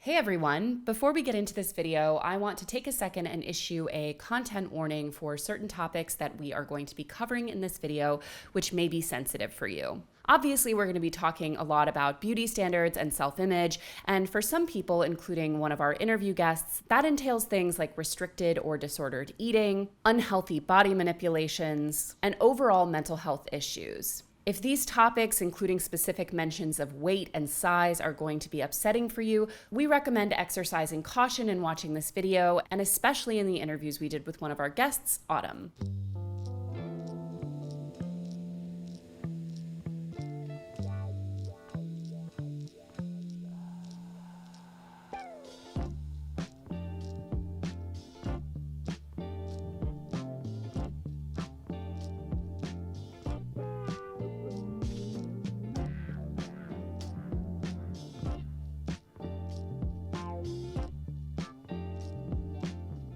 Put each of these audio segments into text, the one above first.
Hey everyone, before we get into this video, I want to take a second and issue a content warning for certain topics that we are going to be covering in this video, which may be sensitive for you. Obviously, we're going to be talking a lot about beauty standards and self-image, and for some people, including one of our interview guests, that entails things like restricted or disordered eating, unhealthy body manipulations, and overall mental health issues. If these topics, including specific mentions of weight and size, are going to be upsetting for you, we recommend exercising caution in watching this video, and especially in the interviews we did with one of our guests, Autumn.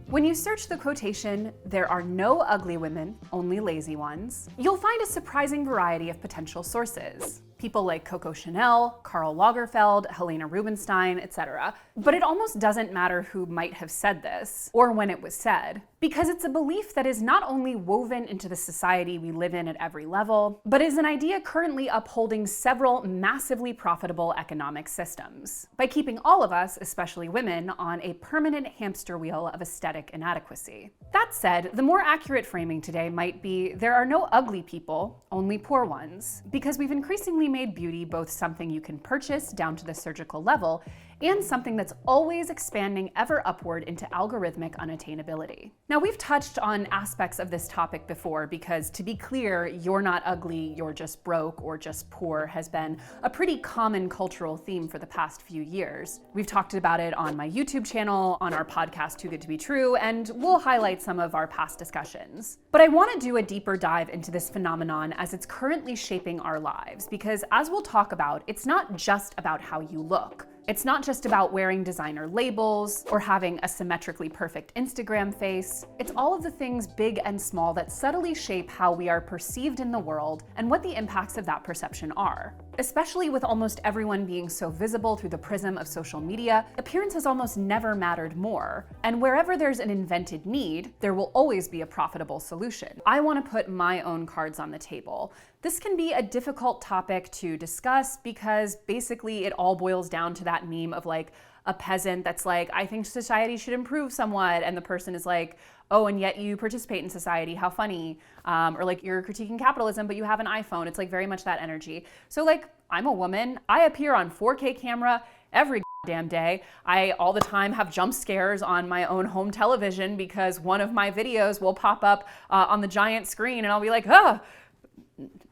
When you search the quotation, "There are no ugly women, only lazy ones," you'll find a surprising variety of potential sources. People like Coco Chanel, Karl Lagerfeld, Helena Rubinstein, etc. But it almost doesn't matter who might have said this, or when it was said, because it's a belief that is not only woven into the society we live in at every level, but is an idea currently upholding several massively profitable economic systems, by keeping all of us, especially women, on a permanent hamster wheel of aesthetic inadequacy. That said, the more accurate framing today might be, there are no ugly people, only poor ones, because we've increasingly made beauty both something you can purchase down to the surgical level and something that's always expanding ever upward into algorithmic unattainability. Now, we've touched on aspects of this topic before because, to be clear, "you're not ugly, you're just broke, or just poor" has been a pretty common cultural theme for the past few years. We've talked about it on my YouTube channel, on our podcast Too Good to Be True, and we'll highlight some of our past discussions. But I want to do a deeper dive into this phenomenon as it's currently shaping our lives, because as we'll talk about, it's not just about how you look. It's not just about wearing designer labels or having a symmetrically perfect Instagram face. It's all of the things big and small that subtly shape how we are perceived in the world and what the impacts of that perception are. Especially with almost everyone being so visible through the prism of social media, appearance has almost never mattered more. And wherever there's an invented need, there will always be a profitable solution. I want to put my own cards on the table. This can be a difficult topic to discuss because basically it all boils down to that meme of like a peasant that's like, "I think society should improve somewhat," and the person is like, "Oh, and yet you participate in society, how funny." Or like, "You're critiquing capitalism, but you have an iPhone." It's like very much that energy. So like, I'm a woman, I appear on 4K camera every damn day. I all the time have jump scares on my own home television because one of my videos will pop up on the giant screen and I'll be like, "Oh,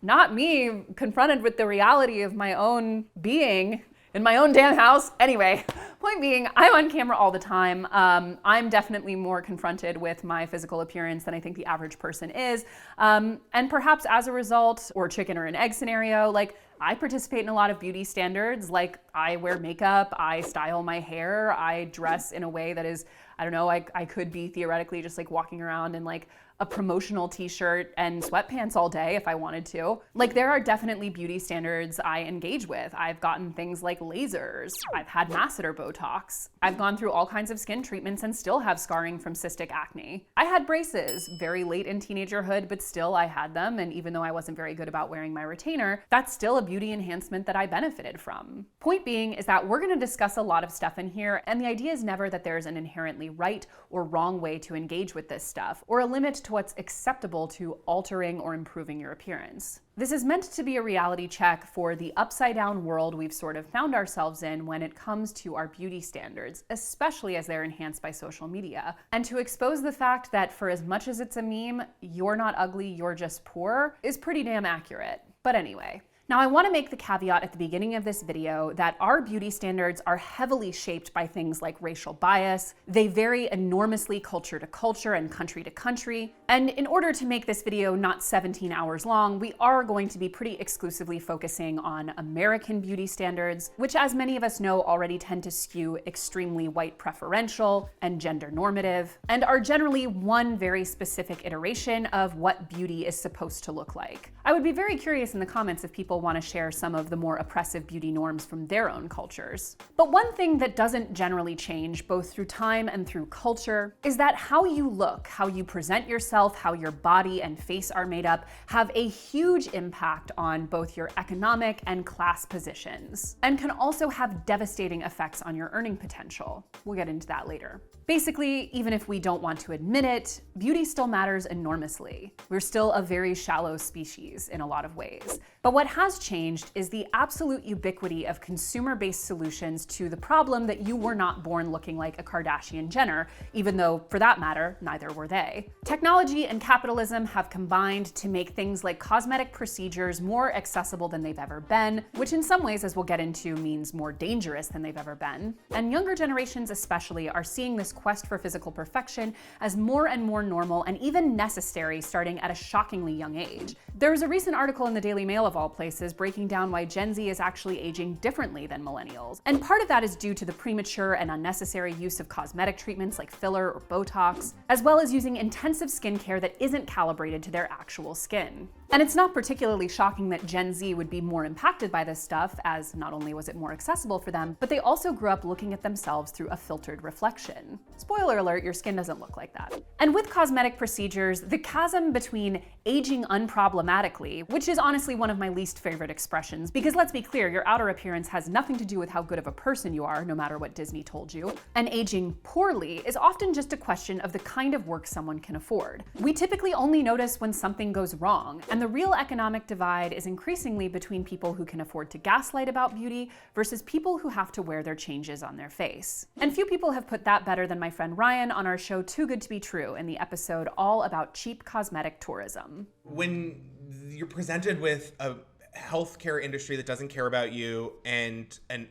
not me," confronted with the reality of my own being in my own damn house. Anyway, point being, I'm on camera all the time. I'm definitely more confronted with my physical appearance than I think the average person is. And perhaps as a result, or chicken or an egg scenario, like I participate in a lot of beauty standards. Like I wear makeup, I style my hair, I dress in a way that is, I don't know, I could be theoretically just like walking around in like a promotional t-shirt and sweatpants all day if I wanted to. Like there are definitely beauty standards I engage with. I've gotten things like lasers. I've had masseter Botox. I've gone through all kinds of skin treatments and still have scarring from cystic acne. I had braces very late in teenagerhood, but still I had them. And even though I wasn't very good about wearing my retainer, that's still a beauty enhancement that I benefited from. Point being is that we're gonna discuss a lot of stuff in here, and the idea is never that there's an inherently right or wrong way to engage with this stuff, or a limit to what's acceptable to altering or improving your appearance. This is meant to be a reality check for the upside down world we've sort of found ourselves in when it comes to our beauty standards, especially as they're enhanced by social media. And to expose the fact that for as much as it's a meme, "you're not ugly, you're just poor," is pretty damn accurate. But anyway. Now, I want to make the caveat at the beginning of this video that our beauty standards are heavily shaped by things like racial bias. They vary enormously culture to culture and country to country. And in order to make this video not 17 hours long, we are going to be pretty exclusively focusing on American beauty standards, which, as many of us know, already tend to skew extremely white preferential and gender normative, and are generally one very specific iteration of what beauty is supposed to look like. I would be very curious in the comments if people people want to share some of the more oppressive beauty norms from their own cultures. But one thing that doesn't generally change, both through time and through culture, is that how you look, how you present yourself, how your body and face are made up, have a huge impact on both your economic and class positions, and can also have devastating effects on your earning potential. We'll get into that later. Basically, even if we don't want to admit it, beauty still matters enormously. We're still a very shallow species in a lot of ways. But what has changed is the absolute ubiquity of consumer-based solutions to the problem that you were not born looking like a Kardashian Jenner, even though, for that matter, neither were they. Technology and capitalism have combined to make things like cosmetic procedures more accessible than they've ever been, which in some ways, as we'll get into, means more dangerous than they've ever been. And younger generations especially are seeing this quest for physical perfection as more and more normal and even necessary starting at a shockingly young age. There was a recent article in the Daily Mail of all places breaking down why Gen Z is actually aging differently than millennials. And part of that is due to the premature and unnecessary use of cosmetic treatments like filler or Botox, as well as using intensive skincare that isn't calibrated to their actual skin. And it's not particularly shocking that Gen Z would be more impacted by this stuff, as not only was it more accessible for them, but they also grew up looking at themselves through a filtered reflection. Spoiler alert, your skin doesn't look like that. And with cosmetic procedures, the chasm between aging unproblematically, which is honestly one of my least favorite expressions, because let's be clear, your outer appearance has nothing to do with how good of a person you are, no matter what Disney told you, and aging poorly is often just a question of the kind of work someone can afford. We typically only notice when something goes wrong, and the real economic divide is increasingly between people who can afford to gaslight about beauty versus people who have to wear their changes on their face. And few people have put that better than my friend Ryan on our show Too Good to Be True in the episode all about cheap cosmetic tourism. When you're presented with a healthcare industry that doesn't care about you and an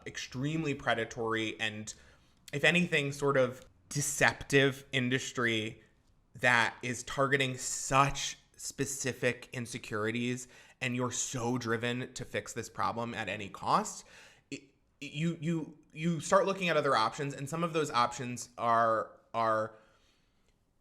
extremely predatory and, if anything, sort of deceptive industry that is targeting such specific insecurities, and you're so driven to fix this problem at any cost, you start looking at other options, and some of those options are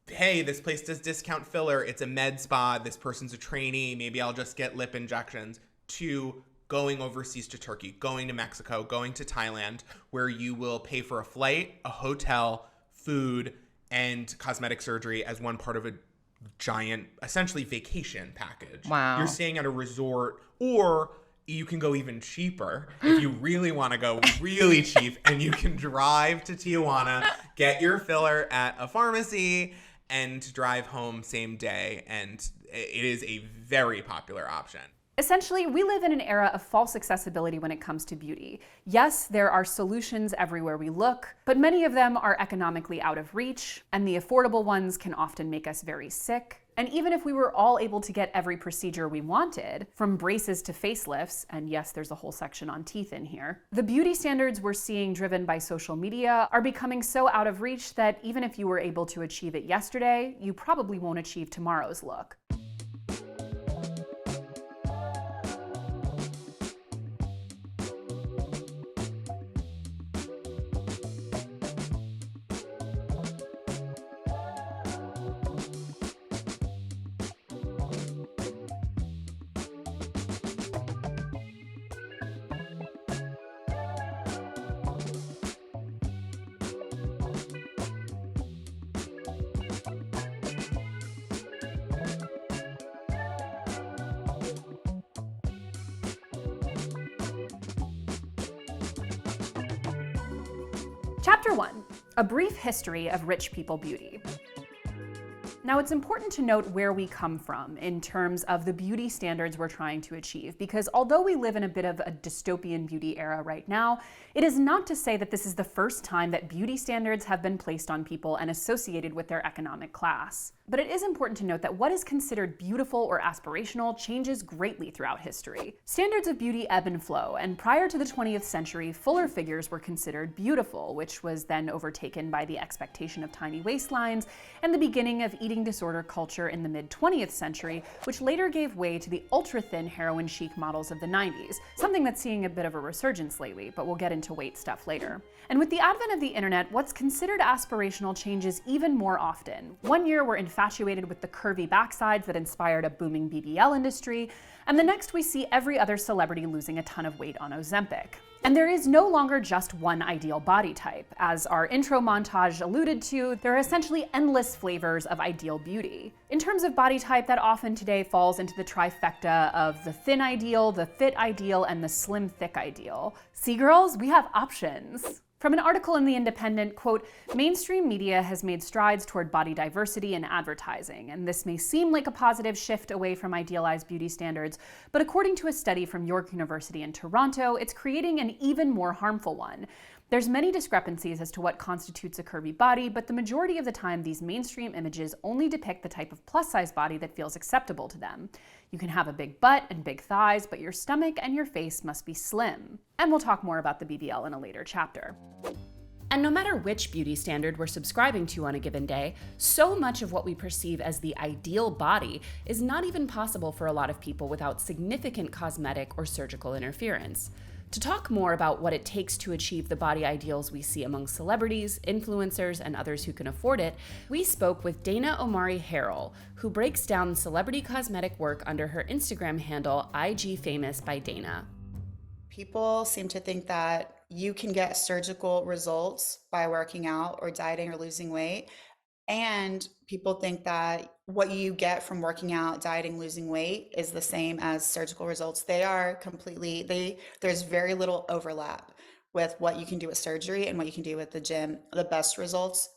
hey, this place does discount filler, it's a med spa, this person's a trainee, maybe I'll just get lip injections, to going overseas to Turkey, going to Mexico, going to Thailand, where you will pay for a flight, a hotel, food, and cosmetic surgery as one part of a giant, essentially, vacation package. Wow. You're staying at a resort, or you can go even cheaper if you really want to go really cheap, and you can drive to Tijuana, get your filler at a pharmacy, and drive home same day. And it is a very popular option. Essentially, we live in an era of false accessibility when it comes to beauty. Yes, there are solutions everywhere we look, but many of them are economically out of reach, and the affordable ones can often make us very sick. And even if we were all able to get every procedure we wanted, from braces to facelifts, and yes, there's a whole section on teeth in here, the beauty standards we're seeing driven by social media are becoming so out of reach that even if you were able to achieve it yesterday, you probably won't achieve tomorrow's look. Chapter 1, a brief history of rich people beauty. Now, it's important to note where we come from in terms of the beauty standards we're trying to achieve, because although we live in a bit of a dystopian beauty era right now, it is not to say that this is the first time that beauty standards have been placed on people and associated with their economic class. But it is important to note that what is considered beautiful or aspirational changes greatly throughout history. Standards of beauty ebb and flow, and prior to the 20th century, fuller figures were considered beautiful, which was then overtaken by the expectation of tiny waistlines and the beginning of eating eating disorder culture in the mid-20th century, which later gave way to the ultra-thin heroin chic models of the 90s, something that's seeing a bit of a resurgence lately, but we'll get into weight stuff later. And with the advent of the internet, what's considered aspirational changes even more often. One year we're infatuated with the curvy backsides that inspired a booming BBL industry, and the next we see every other celebrity losing a ton of weight on Ozempic. And there is no longer just one ideal body type. As our intro montage alluded to, there are essentially endless flavors of ideal beauty. In terms of body type, that often today falls into the trifecta of the thin ideal, the fit ideal, and the slim thick ideal. See girls, we have options. From an article in The Independent, quote, mainstream media has made strides toward body diversity in advertising, and this may seem like a positive shift away from idealized beauty standards, but according to a study from York University in Toronto, it's creating an even more harmful one. There's many discrepancies as to what constitutes a curvy body, but the majority of the time these mainstream images only depict the type of plus-size body that feels acceptable to them. You can have a big butt and big thighs, but your stomach and your face must be slim. And we'll talk more about the BBL in a later chapter. And no matter which beauty standard we're subscribing to on a given day, so much of what we perceive as the ideal body is not even possible for a lot of people without significant cosmetic or surgical interference. To talk more about what it takes to achieve the body ideals we see among celebrities, influencers, and others who can afford it, we spoke with Dana Omari Harrell, who breaks down celebrity cosmetic work under her Instagram handle, IG Famous by Dana. People seem to think that you can get surgical results by working out or dieting or losing weight. And people think that what you get from working out, dieting, losing weight is the same as surgical results. They are completely, there's very little overlap with what you can do with surgery and what you can do with the gym. The best results,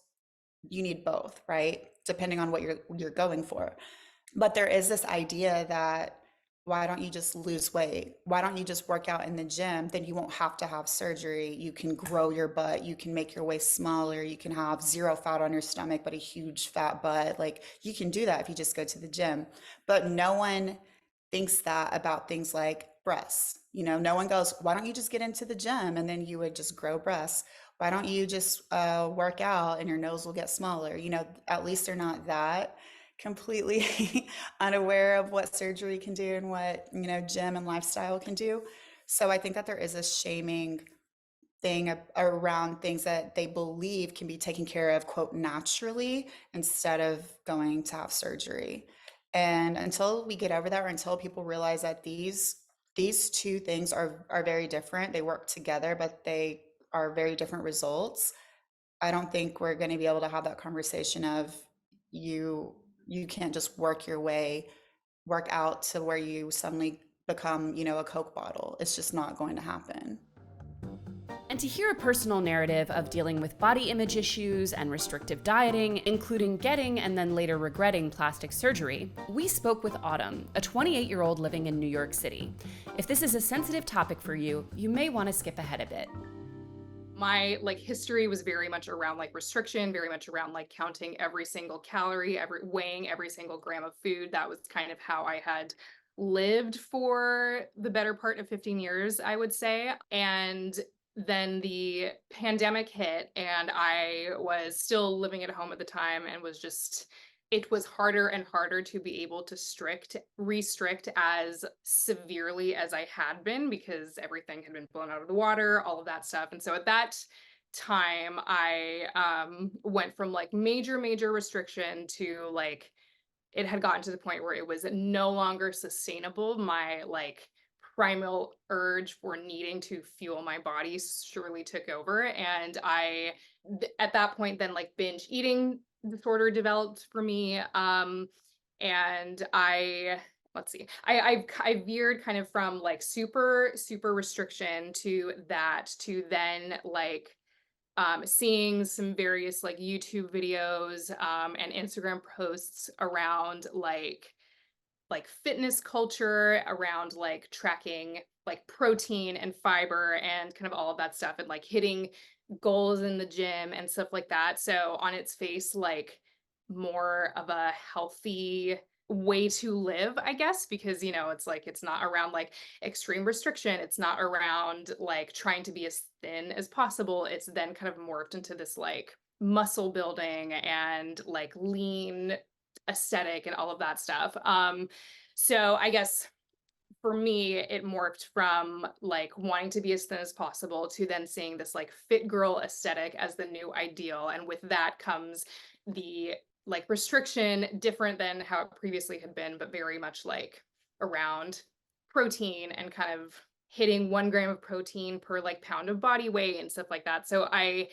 you need both, right? Depending on what you're going for. But there is this idea that why don't you just lose weight? Why don't you just work out in the gym? Then you won't have to have surgery. You can grow your butt. You can make your waist smaller. You can have zero fat on your stomach, but a huge fat butt. Like you can do that if you just go to the gym. But no one thinks that about things like breasts. You know, no one goes, why don't you just get into the gym and then you would just grow breasts? Why don't you just work out and your nose will get smaller? You know, at least they're not that completely unaware of what surgery can do and what, you know, gym and lifestyle can do. So I think that there is a shaming thing around things that they believe can be taken care of, quote, naturally, instead of going to have surgery. And until we get over that, or until people realize that these two things are very different, they work together, but they are very different results, I don't think we're going to be able to have that conversation of you can't just work out to where you suddenly become, you know, a Coke bottle. It's just not going to happen. And to hear a personal narrative of dealing with body image issues and restrictive dieting, including getting and then later regretting plastic surgery, we spoke with Autumn, a 28-year-old living in New York City. If this is a sensitive topic for you, you may want to skip ahead a bit. My history was very much around restriction, very much around counting every single calorie, weighing every single gram of food. That was kind of how I had lived for the better part of 15 years, I would say. And then the pandemic hit and I was still living at home at the time and it was harder and harder to be able to restrict as severely as I had been because everything had been blown out of the water, all of that stuff. And so at that time, I went from major restriction to it had gotten to the point where it was no longer sustainable. My primal urge for needing to fuel my body surely took over. And I, at that point, then binge eating disorder developed for me. And I veered kind of from super restriction to then seeing some various YouTube videos and Instagram posts around fitness culture, around tracking protein and fiber and kind of all of that stuff, and hitting goals in the gym and stuff like that. So on its face, more of a healthy way to live, I guess, because it's not around extreme restriction, it's not around trying to be as thin as possible. It's then kind of morphed into this muscle building and lean aesthetic and all of that stuff. So I guess for me, it morphed from like wanting to be as thin as possible to then seeing this like fit girl aesthetic as the new ideal. And with that comes the like restriction, different than how it previously had been, but very much like around protein and kind of hitting 1 gram of protein per like pound of body weight and stuff like that. So a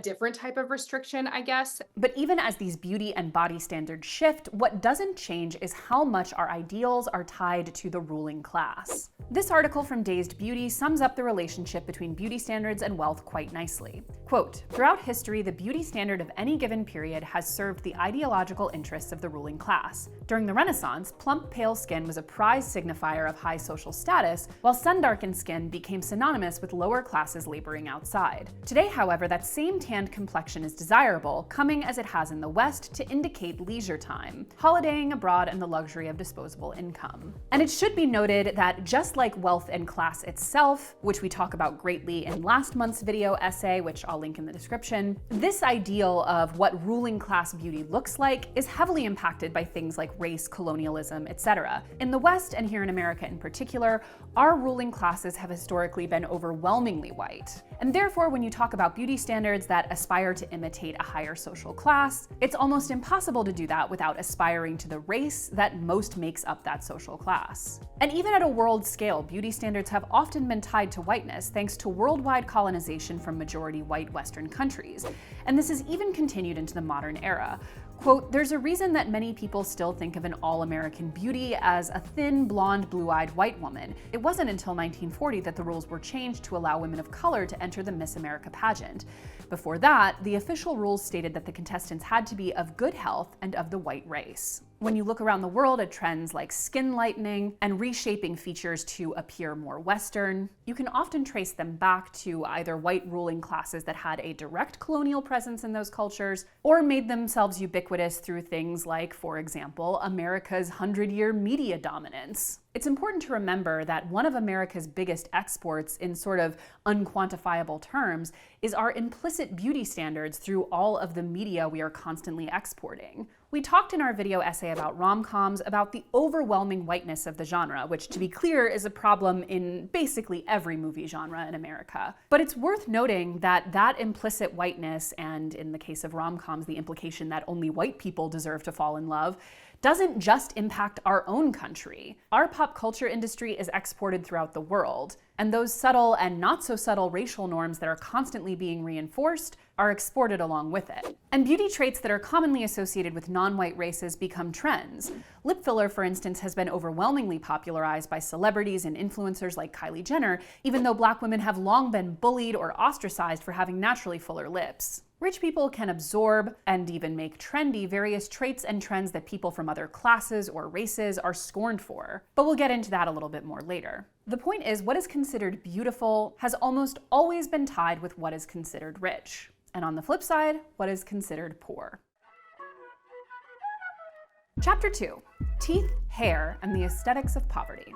different type of restriction, I guess. But even as these beauty and body standards shift, what doesn't change is how much our ideals are tied to the ruling class. This article from Dazed Beauty sums up the relationship between beauty standards and wealth quite nicely. Quote, "Throughout history, the beauty standard of any given period has served the ideological interests of the ruling class. During the Renaissance, plump, pale skin was a prized signifier of high social status, while sun-darkened skin became synonymous with lower classes laboring outside. Today, however, that same tanned complexion is desirable, coming as it has in the West to indicate leisure time, holidaying abroad, and the luxury of disposable income." And it should be noted that just like wealth and class itself, which we talk about greatly in last month's video essay, which I'll link in the description, this ideal of what ruling class beauty looks like is heavily impacted by things like race, colonialism, etc. In the West, and here in America in particular, our ruling classes have historically been overwhelmingly white. And therefore, when you talk about beauty standards that aspire to imitate a higher social class, it's almost impossible to do that without aspiring to the race that most makes up that social class. And even at a world scale, beauty standards have often been tied to whiteness thanks to worldwide colonization from majority white Western countries. And this has even continued into the modern era. Quote, "There's a reason that many people still think of an all-American beauty as a thin, blonde, blue-eyed white woman. It wasn't until 1940 that the rules were changed to allow women of color to enter the Miss America pageant. Before that, the official rules stated that the contestants had to be of good health and of the white race." When you look around the world at trends like skin lightening and reshaping features to appear more Western, you can often trace them back to either white ruling classes that had a direct colonial presence in those cultures, or made themselves ubiquitous through things like, for example, America's 100-year media dominance. It's important to remember that one of America's biggest exports in sort of unquantifiable terms is our implicit beauty standards through all of the media we are constantly exporting. We talked in our video essay about rom-coms about the overwhelming whiteness of the genre, which, to be clear, is a problem in basically every movie genre in America. But it's worth noting that that implicit whiteness, and in the case of rom-coms, the implication that only white people deserve to fall in love, doesn't just impact our own country. Our pop culture industry is exported throughout the world, and those subtle and not so subtle racial norms that are constantly being reinforced are exported along with it. And beauty traits that are commonly associated with non-white races become trends. Lip filler, for instance, has been overwhelmingly popularized by celebrities and influencers like Kylie Jenner, even though Black women have long been bullied or ostracized for having naturally fuller lips. Rich people can absorb and even make trendy various traits and trends that people from other classes or races are scorned for. But we'll get into that a little bit more later. The point is, what is considered beautiful has almost always been tied with what is considered rich. And on the flip side, what is considered poor. Chapter 2: Teeth, Hair, and the Aesthetics of Poverty.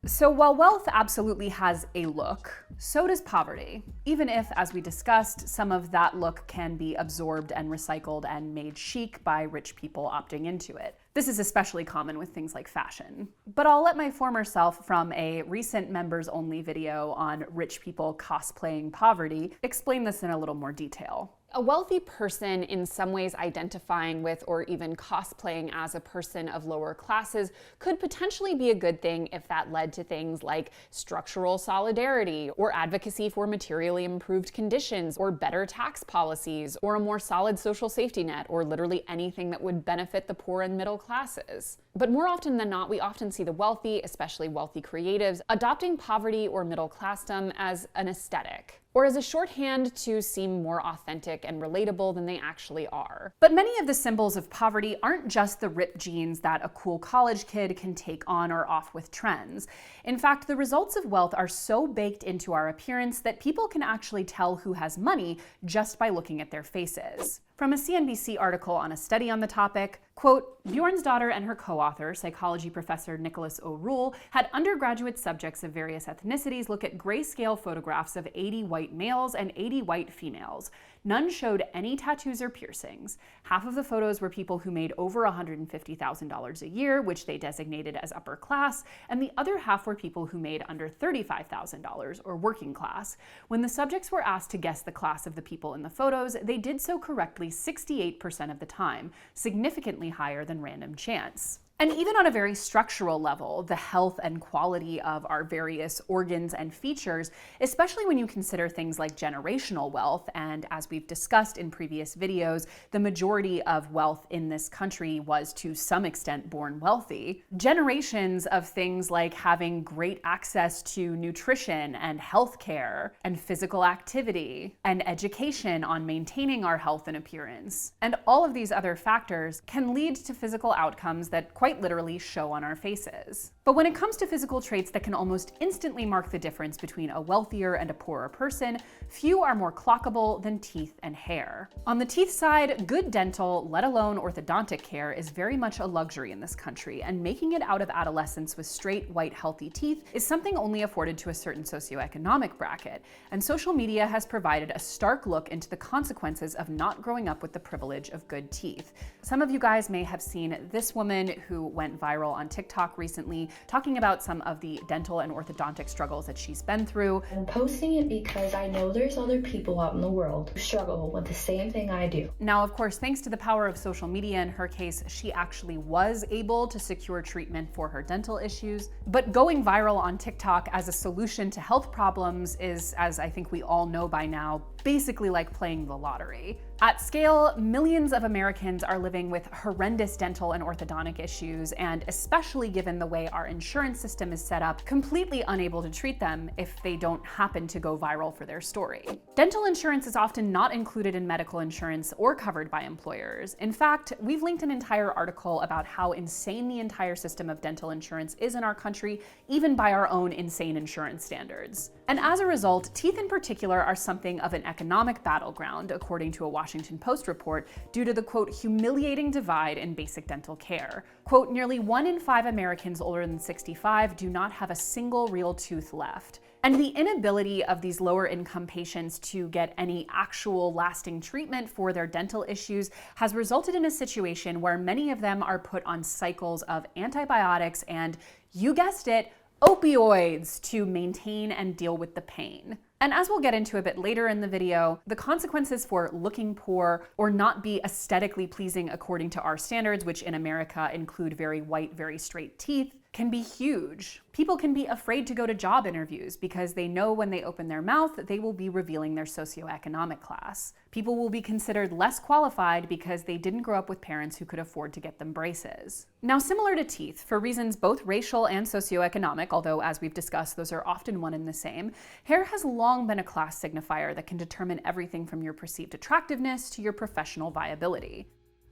So while wealth absolutely has a look, so does poverty, even if, as we discussed, some of that look can be absorbed and recycled and made chic by rich people opting into it. This is especially common with things like fashion. But I'll let my former self from a recent members-only video on rich people cosplaying poverty explain this in a little more detail. A wealthy person in some ways identifying with or even cosplaying as a person of lower classes could potentially be a good thing if that led to things like structural solidarity or advocacy for materially improved conditions or better tax policies or a more solid social safety net or literally anything that would benefit the poor and middle classes. But more often than not, we often see the wealthy, especially wealthy creatives, adopting poverty or middle classdom as an aesthetic, or as a shorthand to seem more authentic and relatable than they actually are. But many of the symbols of poverty aren't just the ripped jeans that a cool college kid can take on or off with trends. In fact, the results of wealth are so baked into our appearance that people can actually tell who has money just by looking at their faces. From a CNBC article on a study on the topic, Quote, Bjorn's daughter and her co-author, psychology professor Nicholas O'Rourke, had undergraduate subjects of various ethnicities look at grayscale photographs of 80 white males and 80 white females. None showed any tattoos or piercings. Half of the photos were people who made over $150,000 a year, which they designated as upper class, and the other half were people who made under $35,000 or working class. When the subjects were asked to guess the class of the people in the photos, they did so correctly 68% of the time, significantly higher than random chance. And even on a very structural level, the health and quality of our various organs and features, especially when you consider things like generational wealth, and as we've discussed in previous videos, the majority of wealth in this country was to some extent born wealthy. Generations of things like having great access to nutrition and healthcare and physical activity and education on maintaining our health and appearance, and all of these other factors can lead to physical outcomes that quite literally show on our faces. But when it comes to physical traits that can almost instantly mark the difference between a wealthier and a poorer person, few are more clockable than teeth and hair. On the teeth side, good dental, let alone orthodontic care, is very much a luxury in this country, and making it out of adolescence with straight, white, healthy teeth is something only afforded to a certain socioeconomic bracket, and social media has provided a stark look into the consequences of not growing up with the privilege of good teeth. Some of you guys may have seen this woman who went viral on TikTok recently, talking about some of the dental and orthodontic struggles that she's been through. I'm posting it because I know there's other people out in the world who struggle with the same thing I do. Now, of course, thanks to the power of social media in her case, she actually was able to secure treatment for her dental issues. But going viral on TikTok as a solution to health problems is, as I think we all know by now, basically like playing the lottery. At scale, millions of Americans are living with horrendous dental and orthodontic issues, and especially given the way our insurance system is set up, completely unable to treat them if they don't happen to go viral for their story. Dental insurance is often not included in medical insurance or covered by employers. In fact, we've linked an entire article about how insane the entire system of dental insurance is in our country, even by our own insane insurance standards. And as a result, teeth in particular are something of an economic battleground, according to a Washington Post report, due to the, quote, humiliating divide in basic dental care. Quote, nearly 1 in 5 Americans older than 65 do not have a single real tooth left. And the inability of these lower income patients to get any actual lasting treatment for their dental issues has resulted in a situation where many of them are put on cycles of antibiotics and, you guessed it, opioids to maintain and deal with the pain. And as we'll get into a bit later in the video, the consequences for looking poor or not be aesthetically pleasing according to our standards, which in America include very white, very straight teeth, can be huge. People can be afraid to go to job interviews because they know when they open their mouth, they will be revealing their socioeconomic class. People will be considered less qualified because they didn't grow up with parents who could afford to get them braces. Now, similar to teeth, for reasons both racial and socioeconomic, although as we've discussed, those are often one and the same, hair has long been a class signifier that can determine everything from your perceived attractiveness to your professional viability.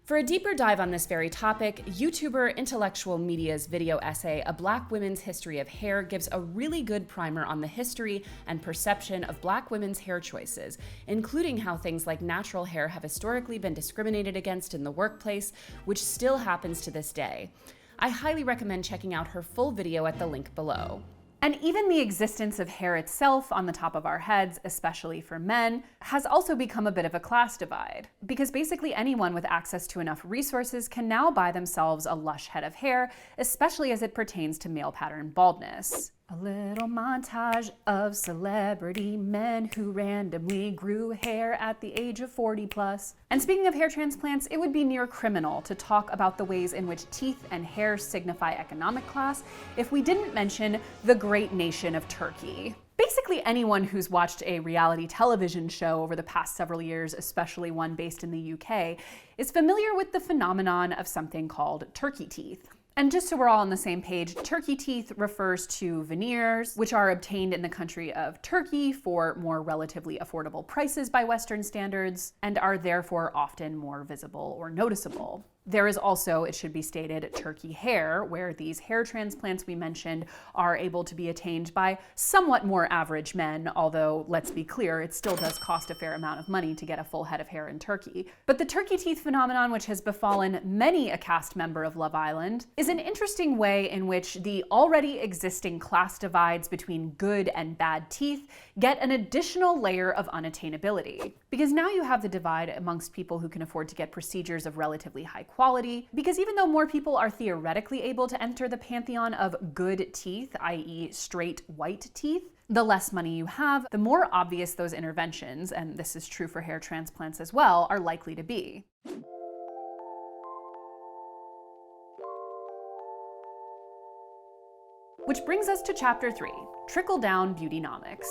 For a deeper dive on this very topic, YouTuber Intellectual Media's video essay, A Black Women's History of Hair, gives a really good primer on the history and perception of Black women's hair choices, including how things like natural hair have historically been discriminated against in the workplace, which still happens to this day. I highly recommend checking out her full video at the link below. And even the existence of hair itself on the top of our heads, especially for men, has also become a bit of a class divide. Because basically anyone with access to enough resources can now buy themselves a lush head of hair, especially as it pertains to male pattern baldness. A little montage of celebrity men who randomly grew hair at the age of 40 plus. And speaking of hair transplants, it would be near criminal to talk about the ways in which teeth and hair signify economic class if we didn't mention the great nation of Turkey. Basically anyone who's watched a reality television show over the past several years, especially one based in the UK, is familiar with the phenomenon of something called turkey teeth. And just so we're all on the same page, turkey teeth refers to veneers, which are obtained in the country of Turkey for more relatively affordable prices by Western standards, and are therefore often more visible or noticeable. There is also, it should be stated, turkey hair, where these hair transplants we mentioned are able to be attained by somewhat more average men, although let's be clear, it still does cost a fair amount of money to get a full head of hair in Turkey. But the turkey teeth phenomenon, which has befallen many a cast member of Love Island, is an interesting way in which the already existing class divides between good and bad teeth get an additional layer of unattainability. Because now you have the divide amongst people who can afford to get procedures of relatively high quality, because even though more people are theoretically able to enter the pantheon of good teeth, i.e. straight white teeth, the less money you have, the more obvious those interventions, and this is true for hair transplants as well, are likely to be. Which brings us to Chapter 3, Trickle-down beautynomics.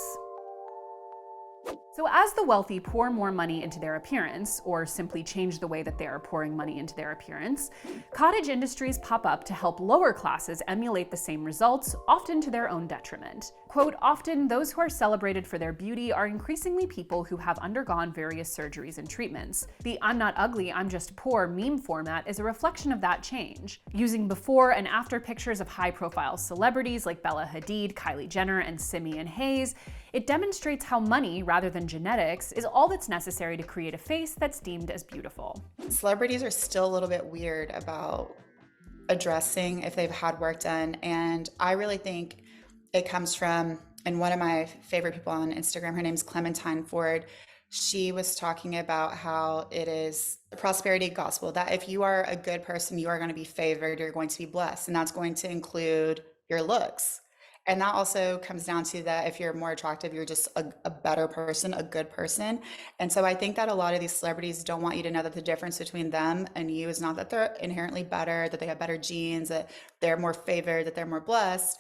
So as the wealthy pour more money into their appearance, or simply change the way that they are pouring money into their appearance, cottage industries pop up to help lower classes emulate the same results, often to their own detriment. Quote, often those who are celebrated for their beauty are increasingly people who have undergone various surgeries and treatments. The "I'm not ugly, I'm just poor" meme format is a reflection of that change. Using before and after pictures of high-profile celebrities like Bella Hadid, Kylie Jenner, and Simeon Hayes, it demonstrates how money, rather than genetics, is all that's necessary to create a face that's deemed as beautiful. Celebrities are still a little bit weird about addressing if they've had work done, and I really think it comes from, and one of my favorite people on Instagram, her name's Clementine Ford, she was talking about how it is a prosperity gospel, that if you are a good person, you are going to be favored, you're going to be blessed, and that's going to include your looks. And that also comes down to that if you're more attractive, you're just a better person, a good person. And so I think that a lot of these celebrities don't want you to know that the difference between them and you is not that they're inherently better, that they have better genes, that they're more favored, that they're more blessed,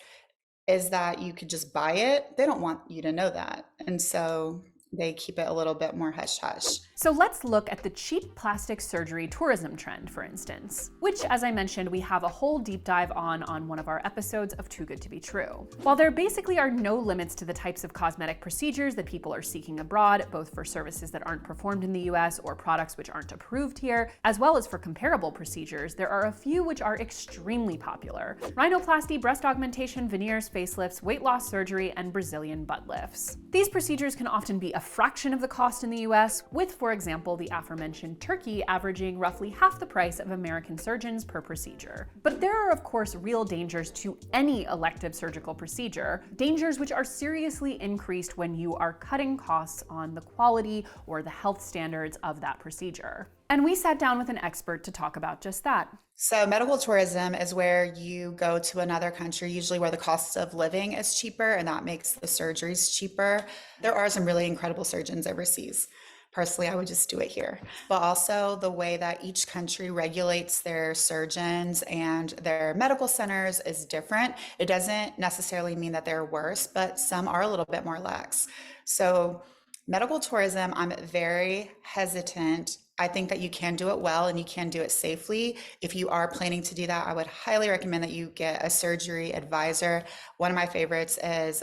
is that you could just buy it. They don't want you to know that. And so they keep it a little bit more hush-hush. So let's look at the cheap plastic surgery tourism trend, for instance, which, as I mentioned, we have a whole deep dive on one of our episodes of Too Good to Be True. While there basically are no limits to the types of cosmetic procedures that people are seeking abroad, both for services that aren't performed in the US or products which aren't approved here, as well as for comparable procedures, there are a few which are extremely popular: rhinoplasty, breast augmentation, veneers, facelifts, weight loss surgery, and Brazilian butt lifts. These procedures can often be a fraction of the cost in the US, with, for example, the aforementioned Turkey averaging roughly half the price of American surgeons per procedure. But there are, of course, real dangers to any elective surgical procedure, dangers which are seriously increased when you are cutting costs on the quality or the health standards of that procedure. And we sat down with an expert to talk about just that. So medical tourism is where you go to another country, usually where the cost of living is cheaper, and that makes the surgeries cheaper. There are some really incredible surgeons overseas. Personally, I would just do it here. But also the way that each country regulates their surgeons and their medical centers is different. It doesn't necessarily mean that they're worse, but some are a little bit more lax. So medical tourism, I'm very hesitant. I think that you can do it well and you can do it safely. If you are planning to do that, I would highly recommend that you get a surgery advisor. One of my favorites is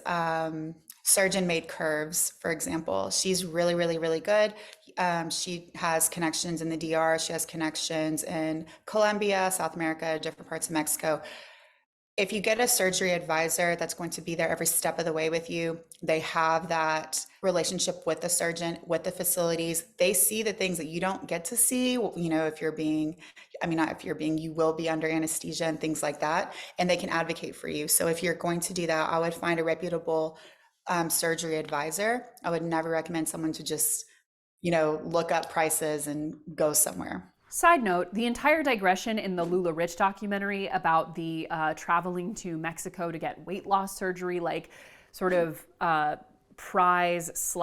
Surgeon Made Curves, for example. She's really, really, really good. She has connections in the DR. She has connections in Colombia, South America, different parts of Mexico. If you get a surgery advisor that's going to be there every step of the way with you, they have that relationship with the surgeon, with the facilities. They see the things that you don't get to see, you know, if you're being, not if you're being, you will be under anesthesia and things like that, and they can advocate for you. So if you're going to do that, I would find a reputable surgery advisor. I would never recommend someone to just, look up prices and go somewhere. Side note, the entire digression in the Lula Rich documentary about the traveling to Mexico to get weight loss surgery, like sort of prize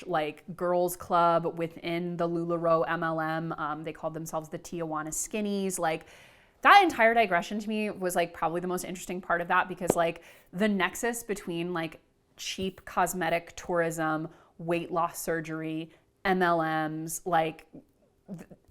/ like girls club within the LuLaRoe MLM. They called themselves the Tijuana Skinnies. Like, that entire digression to me was like probably the most interesting part of that, because like the nexus between like cheap cosmetic tourism, weight loss surgery, MLMs, like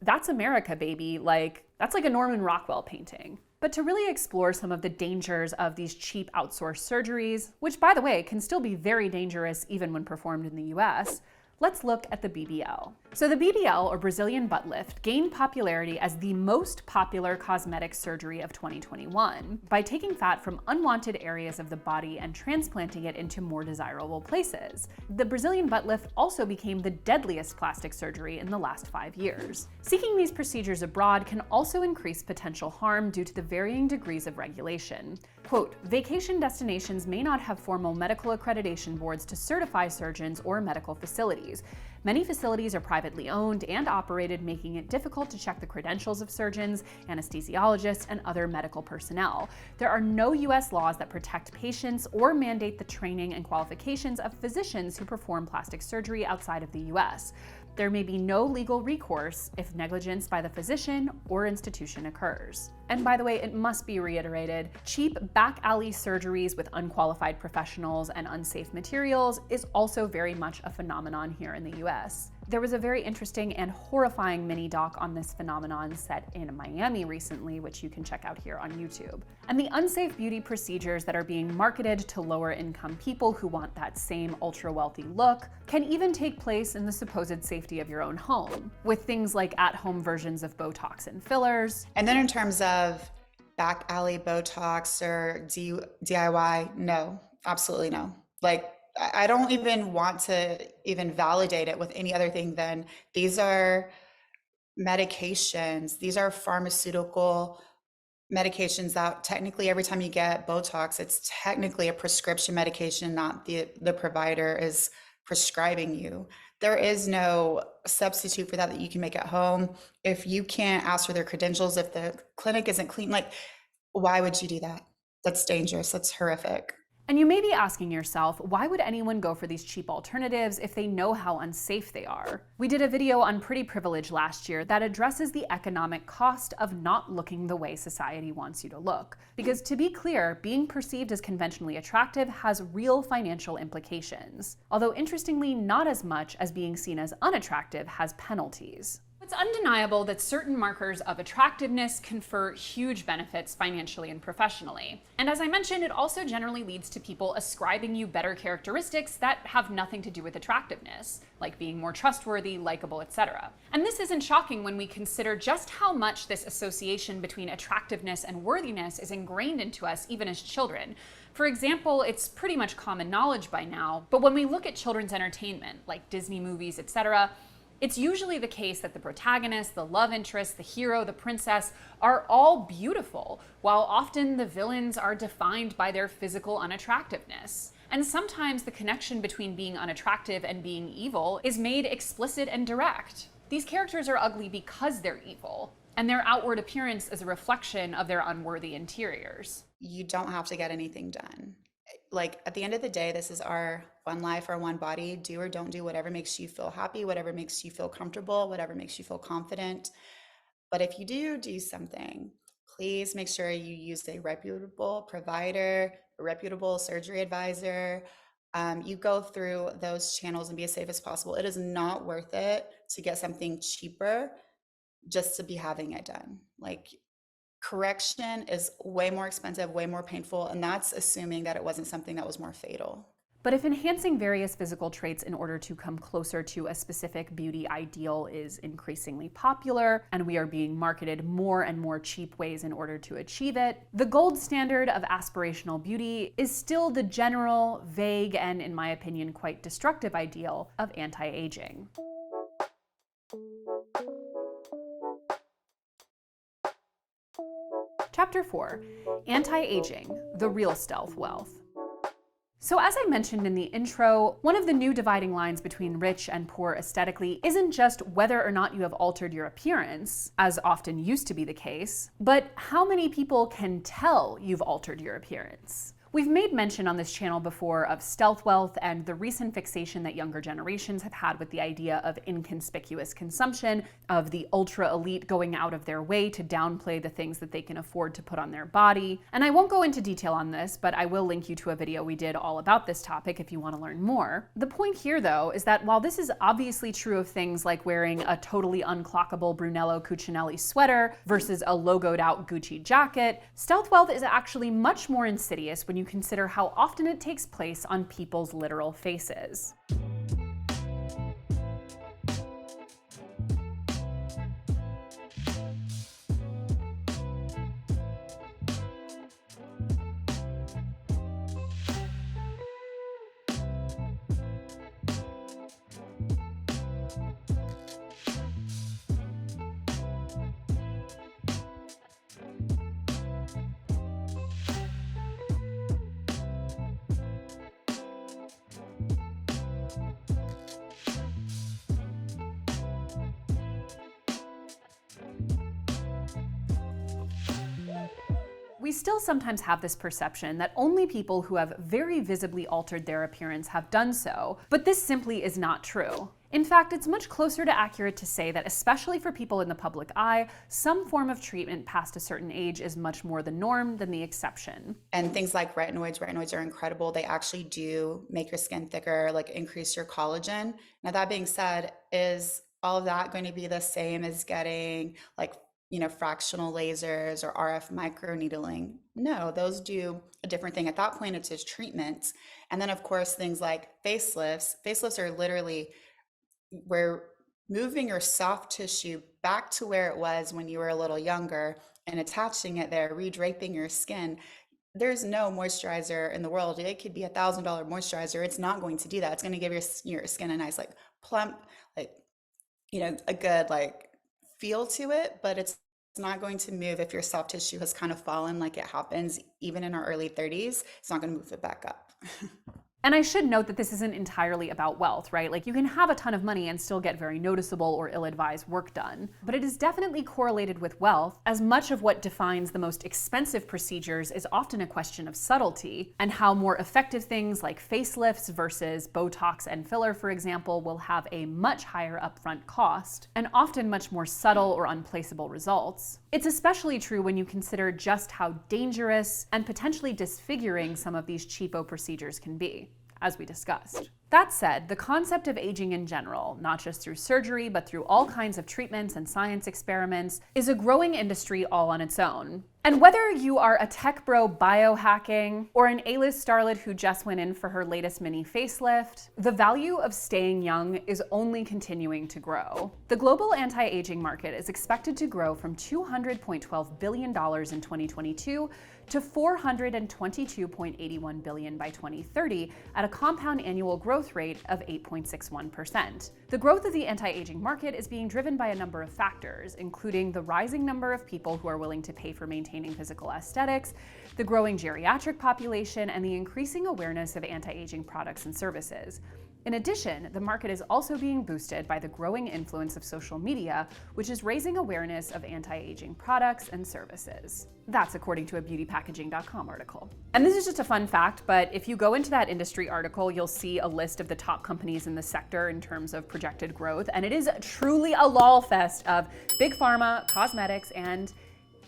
that's America, baby. Like, that's like a Norman Rockwell painting. But to really explore some of the dangers of these cheap outsourced surgeries, which by the way, can still be very dangerous even when performed in the US, Let's look at the BBL. So the BBL, or Brazilian butt lift, gained popularity as the most popular cosmetic surgery of 2021 by taking fat from unwanted areas of the body and transplanting it into more desirable places. The Brazilian butt lift also became the deadliest plastic surgery in the last 5 years. Seeking these procedures abroad can also increase potential harm due to the varying degrees of regulation. Quote, vacation destinations may not have formal medical accreditation boards to certify surgeons or medical facilities. Many facilities are privately owned and operated, making it difficult to check the credentials of surgeons, anesthesiologists, and other medical personnel. There are no U.S. laws that protect patients or mandate the training and qualifications of physicians who perform plastic surgery outside of the U.S. There may be no legal recourse if negligence by the physician or institution occurs. And by the way, it must be reiterated, cheap back alley surgeries with unqualified professionals and unsafe materials is also very much a phenomenon here in the US. There was a very interesting and horrifying mini doc on this phenomenon set in Miami recently, which you can check out here on YouTube. And the unsafe beauty procedures that are being marketed to lower income people who want that same ultra wealthy look can even take place in the supposed safety of your own home, with things like at-home versions of Botox and fillers. And then in terms of back alley Botox or DIY, no, absolutely no. Like, I don't even want to even validate it with any other thing than these are medications. These are pharmaceutical medications that technically every time you get Botox, it's technically a prescription medication, not the provider is prescribing you. There is no substitute for that you can make at home. If you can't ask for their credentials, if the clinic isn't clean, like, why would you do that? That's dangerous. That's horrific. And you may be asking yourself, why would anyone go for these cheap alternatives if they know how unsafe they are? We did a video on pretty privilege last year that addresses the economic cost of not looking the way society wants you to look. Because to be clear, being perceived as conventionally attractive has real financial implications. Although interestingly, not as much as being seen as unattractive has penalties. It's undeniable that certain markers of attractiveness confer huge benefits financially and professionally. And as I mentioned, it also generally leads to people ascribing you better characteristics that have nothing to do with attractiveness, like being more trustworthy, likable, etc. And this isn't shocking when we consider just how much this association between attractiveness and worthiness is ingrained into us even as children. For example, it's pretty much common knowledge by now, but when we look at children's entertainment, like Disney movies, etc., it's usually the case that the protagonist, the love interest, the hero, the princess are all beautiful, while often the villains are defined by their physical unattractiveness. And sometimes the connection between being unattractive and being evil is made explicit and direct. These characters are ugly because they're evil, and their outward appearance is a reflection of their unworthy interiors. You don't have to get anything done. Like, at the end of the day, this is our one life, our one body. Do or don't do whatever makes you feel happy, whatever makes you feel comfortable, whatever makes you feel confident. But if you do something, please make sure you use a reputable provider, a reputable surgery advisor. You go through those channels and be as safe as possible. It is not worth it to get something cheaper just to be having it done. Like, correction is way more expensive, way more painful, and that's assuming that it wasn't something that was more fatal. But if enhancing various physical traits in order to come closer to a specific beauty ideal is increasingly popular, and we are being marketed more and more cheap ways in order to achieve it, the gold standard of aspirational beauty is still the general, vague, and in my opinion, quite destructive ideal of anti-aging. Chapter 4, Anti-Aging, the Real Stealth Wealth. So as I mentioned in the intro, one of the new dividing lines between rich and poor aesthetically isn't just whether or not you have altered your appearance, as often used to be the case, but how many people can tell you've altered your appearance. We've made mention on this channel before of stealth wealth and the recent fixation that younger generations have had with the idea of inconspicuous consumption, of the ultra elite going out of their way to downplay the things that they can afford to put on their body. And I won't go into detail on this, but I will link you to a video we did all about this topic if you want to learn more. The point here, though, is that while this is obviously true of things like wearing a totally unclockable Brunello Cucinelli sweater versus a logoed out Gucci jacket, stealth wealth is actually much more insidious when you consider how often it takes place on people's literal faces. We still sometimes have this perception that only people who have very visibly altered their appearance have done so, but this simply is not true. In fact, it's much closer to accurate to say that, especially for people in the public eye, some form of treatment past a certain age is much more the norm than the exception. And things like retinoids are incredible. They actually do make your skin thicker, like increase your collagen. Now, that being said, is all of that going to be the same as getting like, fractional lasers or RF microneedling? No, those do a different thing. At that point, it's just treatments. And then, of course, things like facelifts. Facelifts are literally where moving your soft tissue back to where it was when you were a little younger and attaching it there, redraping your skin. There's no moisturizer in the world. It could be $1,000 moisturizer. It's not going to do that. It's going to give your skin a nice, like plump, like, a good like feel to it, but it's not going to move if your soft tissue has kind of fallen like it happens even in our early 30s. It's not going to move it back up. And I should note that this isn't entirely about wealth, right? Like, you can have a ton of money and still get very noticeable or ill-advised work done. But it is definitely correlated with wealth, as much of what defines the most expensive procedures is often a question of subtlety, and how more effective things like facelifts versus Botox and filler, for example, will have a much higher upfront cost, and often much more subtle or unplaceable results. It's especially true when you consider just how dangerous and potentially disfiguring some of these cheapo procedures can be, as we discussed. That said, the concept of aging in general, not just through surgery, but through all kinds of treatments and science experiments, is a growing industry all on its own. And whether you are a tech bro biohacking or an A-list starlet who just went in for her latest mini facelift, the value of staying young is only continuing to grow. The global anti-aging market is expected to grow from $200.12 billion in 2022 to $422.81 billion by 2030 at a compound annual growth rate of 8.61%. The growth of the anti-aging market is being driven by a number of factors, including the rising number of people who are willing to pay for maintaining physical aesthetics, the growing geriatric population, and the increasing awareness of anti-aging products and services. In addition, the market is also being boosted by the growing influence of social media, which is raising awareness of anti-aging products and services. That's according to a beautypackaging.com article. And this is just a fun fact, but if you go into that industry article, you'll see a list of the top companies in the sector in terms of projected growth, and it is truly a lol fest of big pharma, cosmetics, and,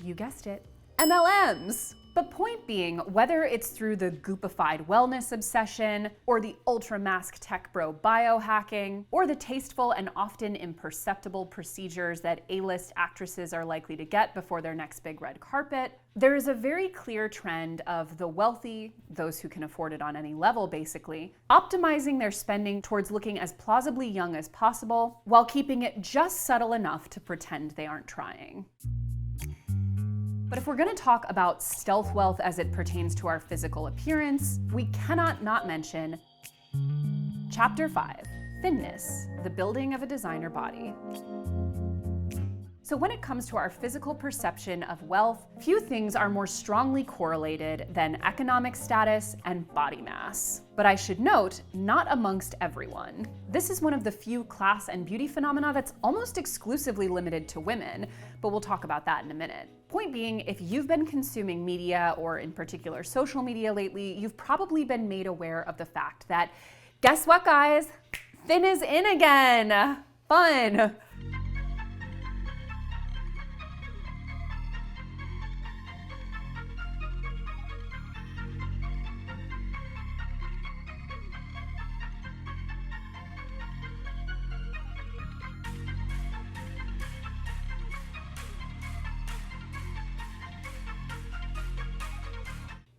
you guessed it, MLMs. But point being, whether it's through the goopified wellness obsession, or the ultra-mask tech bro biohacking, or the tasteful and often imperceptible procedures that A-list actresses are likely to get before their next big red carpet, there is a very clear trend of the wealthy, those who can afford it on any level basically, optimizing their spending towards looking as plausibly young as possible, while keeping it just subtle enough to pretend they aren't trying. But if we're going to talk about stealth wealth as it pertains to our physical appearance, we cannot not mention Chapter 5, Thinness, the building of a designer body. So when it comes to our physical perception of wealth, few things are more strongly correlated than economic status and body mass. But I should note, not amongst everyone. This is one of the few class and beauty phenomena that's almost exclusively limited to women, but we'll talk about that in a minute. Point being, if you've been consuming media, or in particular social media lately, you've probably been made aware of the fact that, guess what guys? Thin is in again! Fun!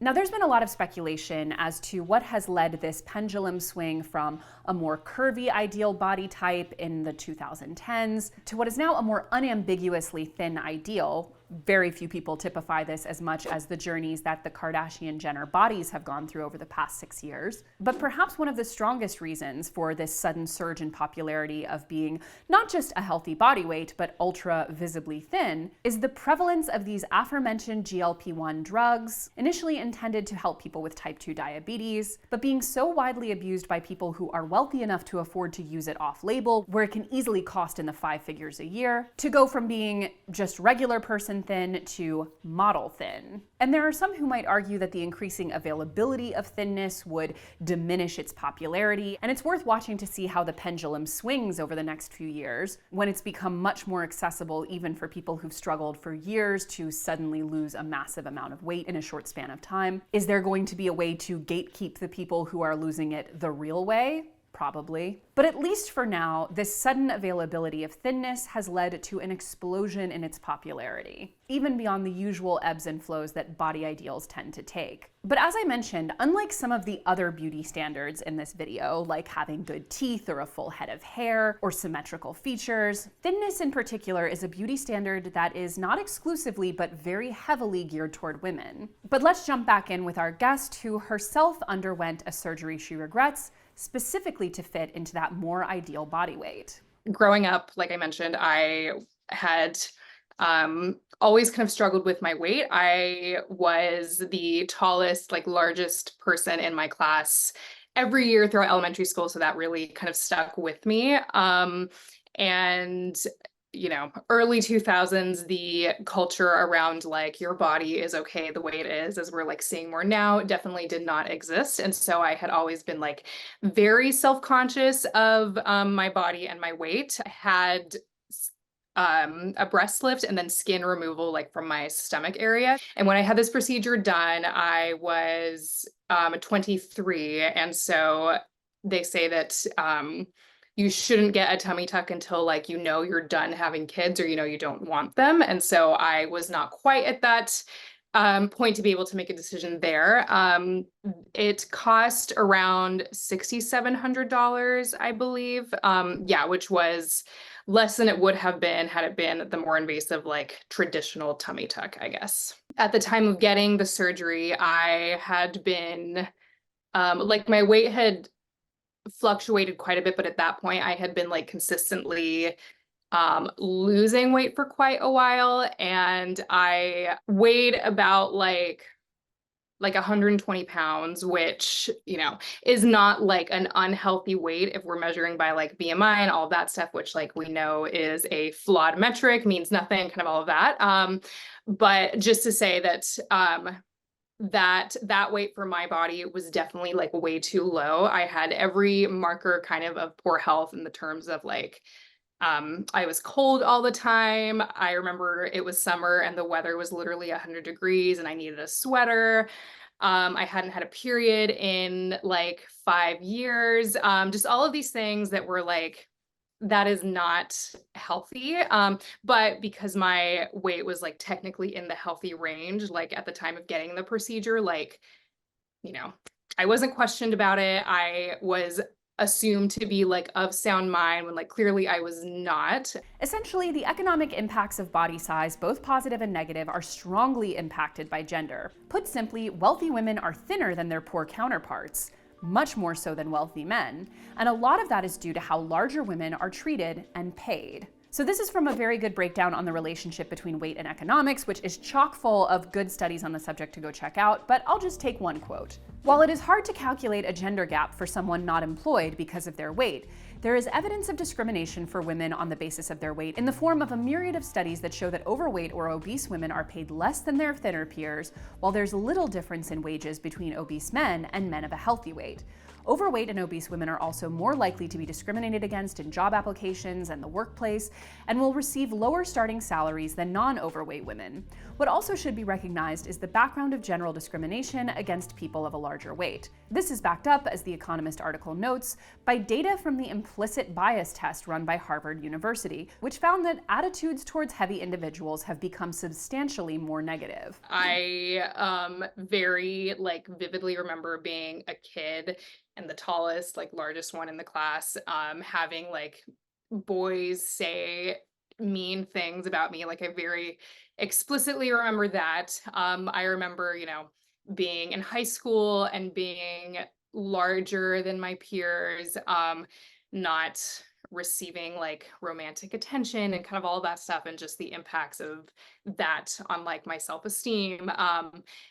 Now, there's been a lot of speculation as to what has led this pendulum swing from a more curvy ideal body type in the 2010s to what is now a more unambiguously thin ideal. Very few people typify this as much as the journeys that the Kardashian-Jenner bodies have gone through over the past 6 years. But perhaps one of the strongest reasons for this sudden surge in popularity of being not just a healthy body weight, but ultra visibly thin, is the prevalence of these aforementioned GLP-1 drugs, initially intended to help people with type 2 diabetes, but being so widely abused by people who are wealthy enough to afford to use it off-label, where it can easily cost in the 5 figures a year, to go from being just regular person thin to model thin. And there are some who might argue that the increasing availability of thinness would diminish its popularity, and it's worth watching to see how the pendulum swings over the next few years, when it's become much more accessible even for people who've struggled for years to suddenly lose a massive amount of weight in a short span of time. Is there going to be a way to gatekeep the people who are losing it the real way? Probably. But at least for now, this sudden availability of thinness has led to an explosion in its popularity, even beyond the usual ebbs and flows that body ideals tend to take. But as I mentioned, unlike some of the other beauty standards in this video, like having good teeth or a full head of hair or symmetrical features, thinness in particular is a beauty standard that is not exclusively but very heavily geared toward women. But let's jump back in with our guest, who herself underwent a surgery she regrets, specifically to fit into that more ideal body weight. Growing up, like I mentioned, I had always kind of struggled with my weight. I was the tallest, largest person in my class every year throughout elementary school, so that really kind of stuck with me. And early 2000s, the culture around your body is okay the way it is, as we're seeing more now, definitely did not exist. And so I had always been very self-conscious of my body and my weight. I had a breast lift and then skin removal from my stomach area. And when I had this procedure done, I was 23. And so they say that you shouldn't get a tummy tuck until you're done having kids, or you don't want them. And so I was not quite at that point to be able to make a decision there. It cost around $6,700, I believe. Which was less than it would have been had it been the more invasive, traditional tummy tuck, I guess. At the time of getting the surgery, I had been, my weight had fluctuated quite a bit, but at that point I had been consistently losing weight for quite a while, and I weighed about 120 pounds, which is not an unhealthy weight if we're measuring by BMI and all of that stuff, which we know is a flawed metric, means nothing, kind of all of that. But just to say that that weight for my body was definitely way too low. I had every marker kind of poor health in the terms of I was cold all the time. I remember it was summer and the weather was literally 100 degrees and I needed a sweater. I hadn't had a period in 5 years. Just all of these things that were that is not healthy. But because my weight was technically in the healthy range, at the time of getting the procedure, I wasn't questioned about it. I was assumed to be of sound mind when clearly I was not. Essentially, the economic impacts of body size, both positive and negative, are strongly impacted by gender. Put simply, wealthy women are thinner than their poor counterparts, much more so than wealthy men. And a lot of that is due to how larger women are treated and paid. So this is from a very good breakdown on the relationship between weight and economics, which is chock full of good studies on the subject to go check out, but I'll just take one quote. While it is hard to calculate a gender gap for someone not employed because of their weight, there is evidence of discrimination for women on the basis of their weight in the form of a myriad of studies that show that overweight or obese women are paid less than their thinner peers, while there's little difference in wages between obese men and men of a healthy weight. Overweight and obese women are also more likely to be discriminated against in job applications and the workplace, and will receive lower starting salaries than non-overweight women. What also should be recognized is the background of general discrimination against people of a larger weight. This is backed up, as the Economist article notes, by data from the implicit bias test run by Harvard University, which found that attitudes towards heavy individuals have become substantially more negative. I very vividly remember being a kid and the tallest, largest one in the class, having boys say mean things about me. I very explicitly remember that. I remember, being in high school and being larger than my peers, not receiving romantic attention and kind of all that stuff, and just the impacts of that on my self-esteem.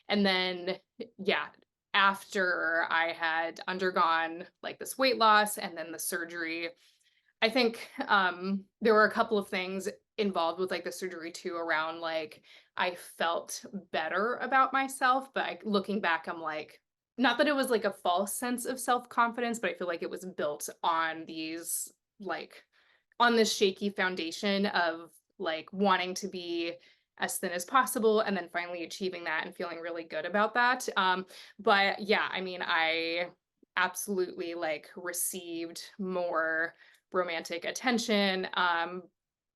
And then, yeah, after I had undergone this weight loss and then the surgery, I think there were a couple of things involved with the surgery too, around I felt better about myself, but looking back, I'm not that it was a false sense of self-confidence, but I feel like it was built on these on this shaky foundation of wanting to be as thin as possible, and then finally achieving that and feeling really good about that. But yeah, I mean, I absolutely received more romantic attention,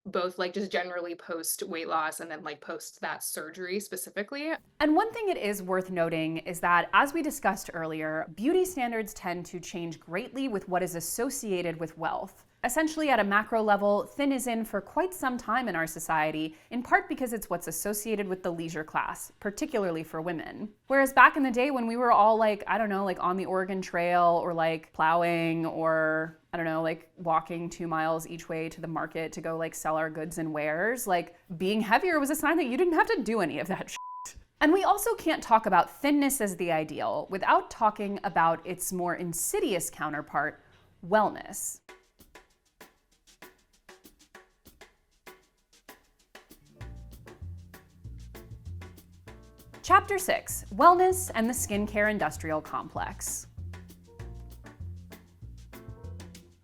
both just generally post weight loss and then post that surgery specifically. And one thing it is worth noting is that, as we discussed earlier, beauty standards tend to change greatly with what is associated with wealth. Essentially, at a macro level, thin is in for quite some time in our society, in part because it's what's associated with the leisure class, particularly for women. Whereas back in the day when we were all on the Oregon Trail, or plowing, or walking 2 miles each way to the market to go sell our goods and wares, being heavier was a sign that you didn't have to do any of that shit. And we also can't talk about thinness as the ideal without talking about its more insidious counterpart, wellness. Chapter 6, Wellness and the Skincare Industrial Complex.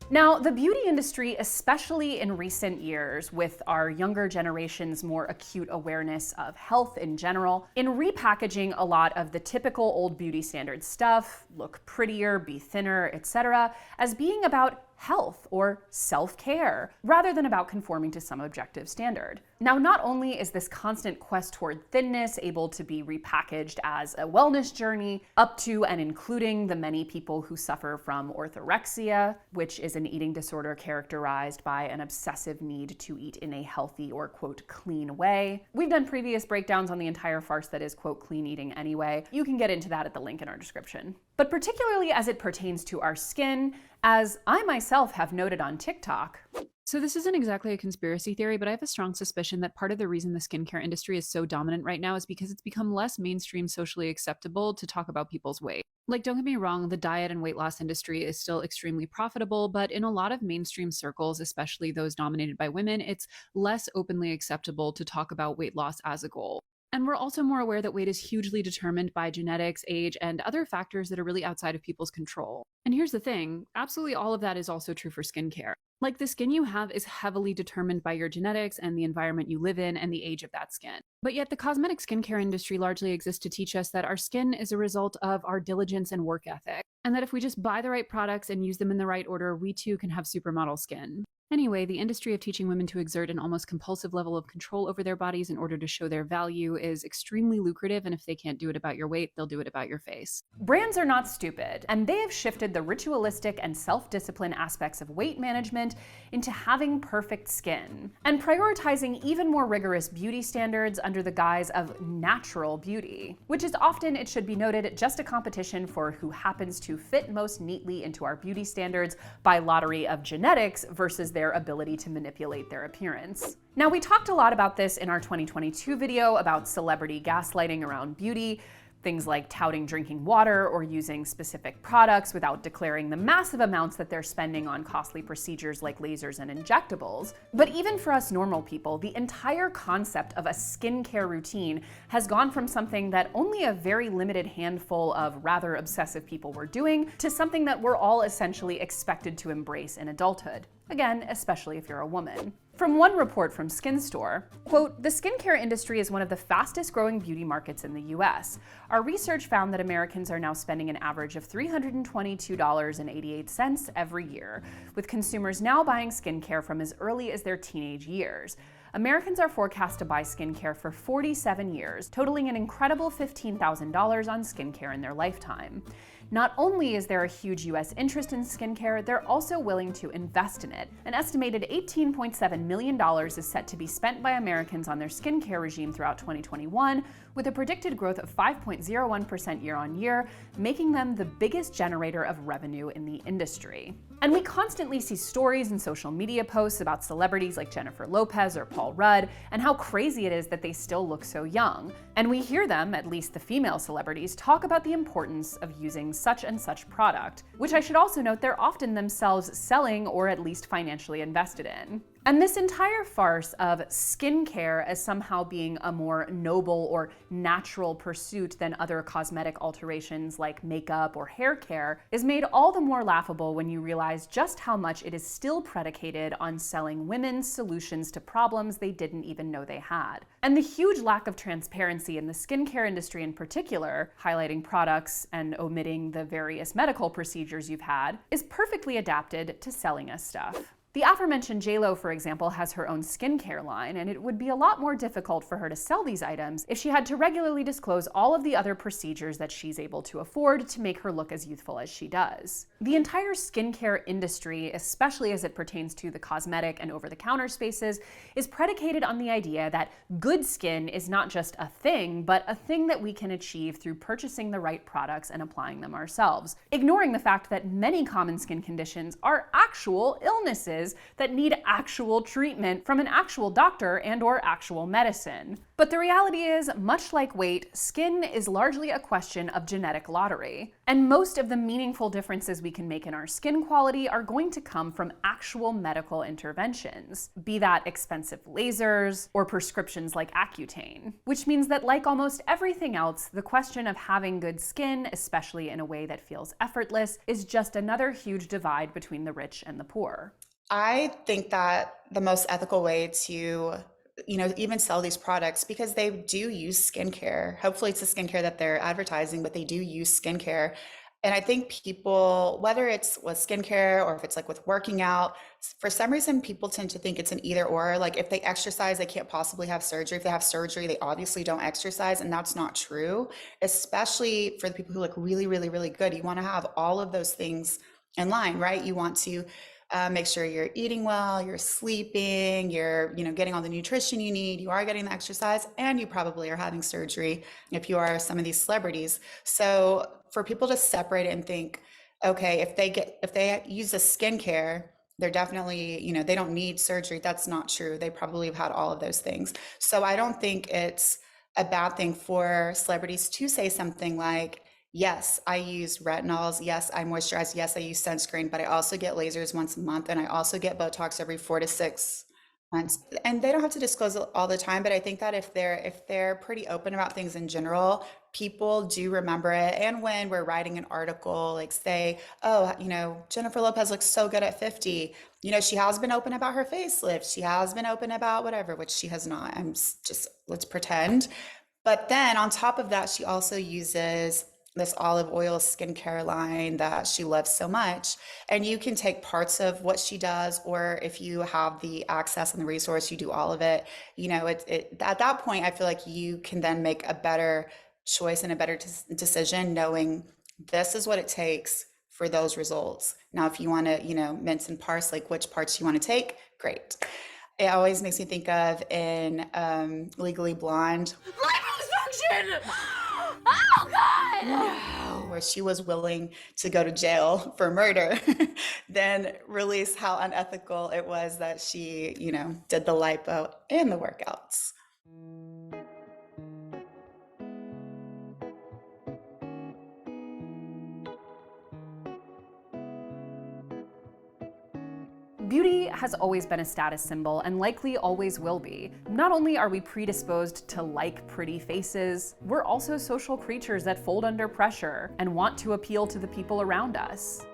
Now, the beauty industry, especially in recent years, with our younger generation's more acute awareness of health in general, in repackaging a lot of the typical old beauty standard stuff, look prettier, be thinner, etc., as being about health or self-care, rather than about conforming to some objective standard. Now, not only is this constant quest toward thinness able to be repackaged as a wellness journey, up to and including the many people who suffer from orthorexia, which is an eating disorder characterized by an obsessive need to eat in a healthy or, quote, clean way. We've done previous breakdowns on the entire farce that is, quote, clean eating anyway. You can get into that at the link in our description. But particularly as it pertains to our skin, as I myself have noted on TikTok. So this isn't exactly a conspiracy theory, but I have a strong suspicion that part of the reason the skincare industry is so dominant right now is because it's become less mainstream socially acceptable to talk about people's weight. Don't get me wrong, the diet and weight loss industry is still extremely profitable, but in a lot of mainstream circles, especially those dominated by women, it's less openly acceptable to talk about weight loss as a goal. And we're also more aware that weight is hugely determined by genetics, age, and other factors that are really outside of people's control. And here's the thing, absolutely all of that is also true for skincare. The skin you have is heavily determined by your genetics and the environment you live in and the age of that skin. But yet the cosmetic skincare industry largely exists to teach us that our skin is a result of our diligence and work ethic, and that if we just buy the right products and use them in the right order, we too can have supermodel skin. Anyway, the industry of teaching women to exert an almost compulsive level of control over their bodies in order to show their value is extremely lucrative, and if they can't do it about your weight, they'll do it about your face. Brands are not stupid, and they have shifted the ritualistic and self-discipline aspects of weight management into having perfect skin, and prioritizing even more rigorous beauty standards under the guise of natural beauty, which is often, it should be noted, just a competition for who happens to fit most neatly into our beauty standards by lottery of genetics versus their ability to manipulate their appearance. Now, we talked a lot about this in our 2022 video about celebrity gaslighting around beauty, things like touting drinking water or using specific products without declaring the massive amounts that they're spending on costly procedures like lasers and injectables. But even for us normal people, the entire concept of a skincare routine has gone from something that only a very limited handful of rather obsessive people were doing to something that we're all essentially expected to embrace in adulthood. Again, especially if you're a woman. From one report from Skin Store, quote, "The skincare industry is one of the fastest growing beauty markets in the US. Our research found that Americans are now spending an average of $322.88 every year, with consumers now buying skincare from as early as their teenage years. Americans are forecast to buy skincare for 47 years, totaling an incredible $15,000 on skincare in their lifetime. Not only is there a huge US interest in skincare, they're also willing to invest in it. An estimated $18.7 million is set to be spent by Americans on their skincare regime throughout 2021, with a predicted growth of 5.01% year on year, making them the biggest generator of revenue in the industry." And we constantly see stories and social media posts about celebrities like Jennifer Lopez or Paul Rudd, and how crazy it is that they still look so young. And we hear them, at least the female celebrities, talk about the importance of using such and such product, which I should also note they're often themselves selling or at least financially invested in. And this entire farce of skincare as somehow being a more noble or natural pursuit than other cosmetic alterations like makeup or hair care is made all the more laughable when you realize just how much it is still predicated on selling women's solutions to problems they didn't even know they had. And the huge lack of transparency in the skincare industry in particular, highlighting products and omitting the various medical procedures you've had, is perfectly adapted to selling us stuff. The aforementioned JLo, for example, has her own skincare line, and it would be a lot more difficult for her to sell these items if she had to regularly disclose all of the other procedures that she's able to afford to make her look as youthful as she does. The entire skincare industry, especially as it pertains to the cosmetic and over-the-counter spaces, is predicated on the idea that good skin is not just a thing, but a thing that we can achieve through purchasing the right products and applying them ourselves, ignoring the fact that many common skin conditions are actual illnesses that need actual treatment from an actual doctor and or actual medicine. But the reality is, much like weight, skin is largely a question of genetic lottery. And most of the meaningful differences we can make in our skin quality are going to come from actual medical interventions, be that expensive lasers or prescriptions like Accutane. Which means that, like almost everything else, the question of having good skin, especially in a way that feels effortless, is just another huge divide between the rich and the poor. I think that the most ethical way to, even sell these products, because they do use skincare. Hopefully it's the skincare that they're advertising, but they do use skincare. And I think people, whether it's with skincare or if it's like with working out, for some reason people tend to think it's an either or. Like if they exercise, they can't possibly have surgery. If they have surgery, they obviously don't exercise. And that's not true, especially for the people who look really, really, really good. You want to have all of those things in line, right? You want to make sure you're eating well, you're sleeping, you're getting all the nutrition you need, you are getting the exercise, and you probably are having surgery if you are some of these celebrities. So for people to separate it and think, okay, if they use the skincare, they're definitely, they don't need surgery. That's not true. They probably have had all of those things. So I don't think it's a bad thing for celebrities to say something like, yes, I use retinols. Yes, I moisturize. Yes, I use sunscreen, but I also get lasers once a month, and I also get Botox every 4 to 6 months. And they don't have to disclose it all the time, but I think that if they're pretty open about things in general, people do remember it. And when we're writing an article, like say, oh, Jennifer Lopez looks so good at 50. She has been open about her facelift. She has been open about whatever, which she has not. Let's pretend. But then on top of that, she also uses this olive oil skincare line that she loves so much. And you can take parts of what she does, or if you have the access and the resource, you do all of it. At that point, I feel like you can then make a better choice and a better decision, knowing this is what it takes for those results. Now, if you want to, mince and parse, like which parts you want to take, great. It always makes me think of in Legally Blonde. Liposuction! Oh God! No, where she was willing to go to jail for murder, then release how unethical it was that she, did the lipo and the workouts. Beauty has always been a status symbol and likely always will be. Not only are we predisposed to like pretty faces, we're also social creatures that fold under pressure and want to appeal to the people around us.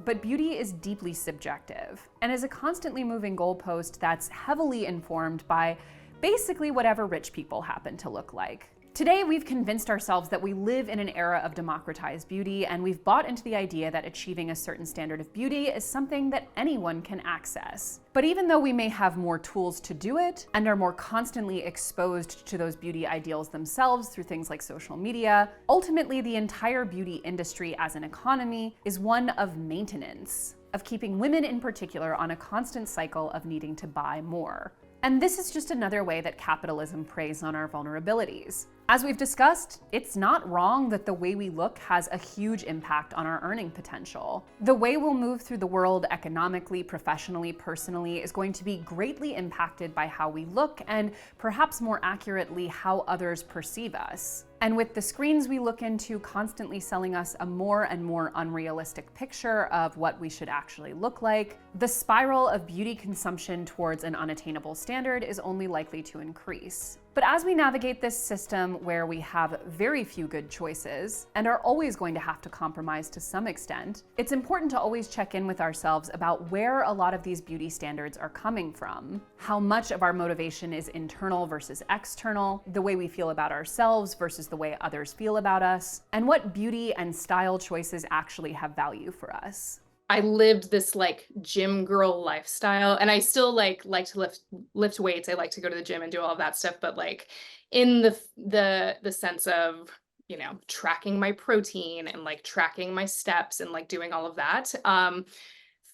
but beauty is deeply subjective and is a constantly moving goalpost that's heavily informed by basically whatever rich people happen to look like. Today, we've convinced ourselves that we live in an era of democratized beauty, and we've bought into the idea that achieving a certain standard of beauty is something that anyone can access. But even though we may have more tools to do it and are more constantly exposed to those beauty ideals themselves through things like social media, ultimately the entire beauty industry as an economy is one of maintenance, of keeping women in particular on a constant cycle of needing to buy more. And this is just another way that capitalism preys on our vulnerabilities. As we've discussed, it's not wrong that the way we look has a huge impact on our earning potential. The way we'll move through the world economically, professionally, personally is going to be greatly impacted by how we look and, perhaps more accurately, how others perceive us. And with the screens we look into constantly selling us a more and more unrealistic picture of what we should actually look like, the spiral of beauty consumption towards an unattainable standard is only likely to increase. But as we navigate this system where we have very few good choices and are always going to have to compromise to some extent, it's important to always check in with ourselves about where a lot of these beauty standards are coming from, how much of our motivation is internal versus external, the way we feel about ourselves versus the way others feel about us, and what beauty and style choices actually have value for us. I lived this like gym girl lifestyle, and I still like to lift weights. I like to go to the gym and do all of that stuff, but like in the sense of, you know, tracking my protein and like tracking my steps and like doing all of that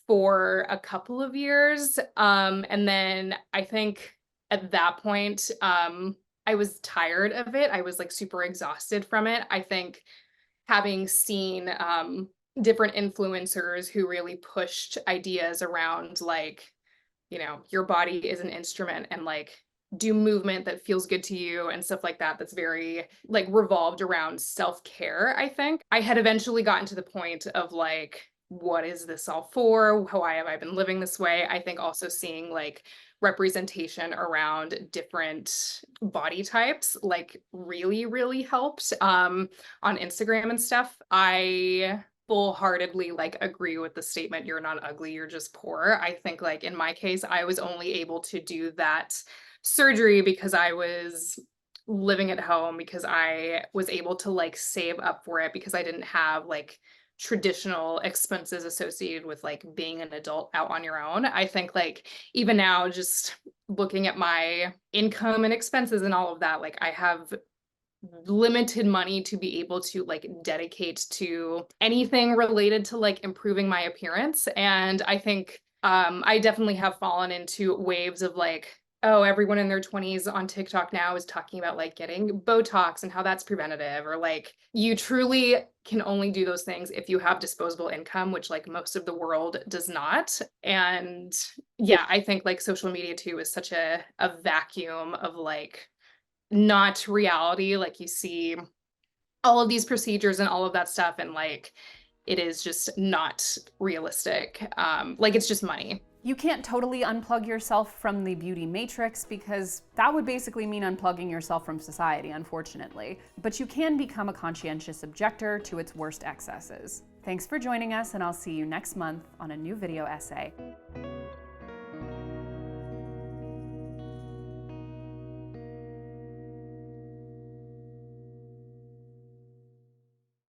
for a couple of years. And then I think at that point, I was tired of it. I was like super exhausted from it. I think having seen different influencers who really pushed ideas around like, you know, your body is an instrument and like do movement that feels good to you and stuff like that, that's very like revolved around self-care. I think I had eventually gotten to the point of like, what is this all for? Why have I been living this way? I think also seeing like representation around different body types like really helped on Instagram and stuff. I full-heartedly like agree with the statement, you're not ugly, you're just poor. I think like in my case, I was only able to do that surgery because I was living at home, because I was able to like save up for it, because I didn't have like traditional expenses associated with like being an adult out on your own. I think like even now, just looking at my income and expenses and all of that, like I have limited money to be able to like dedicate to anything related to like improving my appearance. And I think I definitely have fallen into waves of like, oh, everyone in their 20s on TikTok now is talking about like getting Botox and how that's preventative, or like you truly can only do those things if you have disposable income, which like most of the world does not. And yeah, I think like social media too is such a vacuum of like not reality. Like you see all of these procedures and all of that stuff, and like it is just not realistic. Like it's just money. You can't totally unplug yourself from the beauty matrix, because that would basically mean unplugging yourself from society, unfortunately. But you can become a conscientious objector to its worst excesses. Thanks for joining us, and I'll see you next month on a new video essay.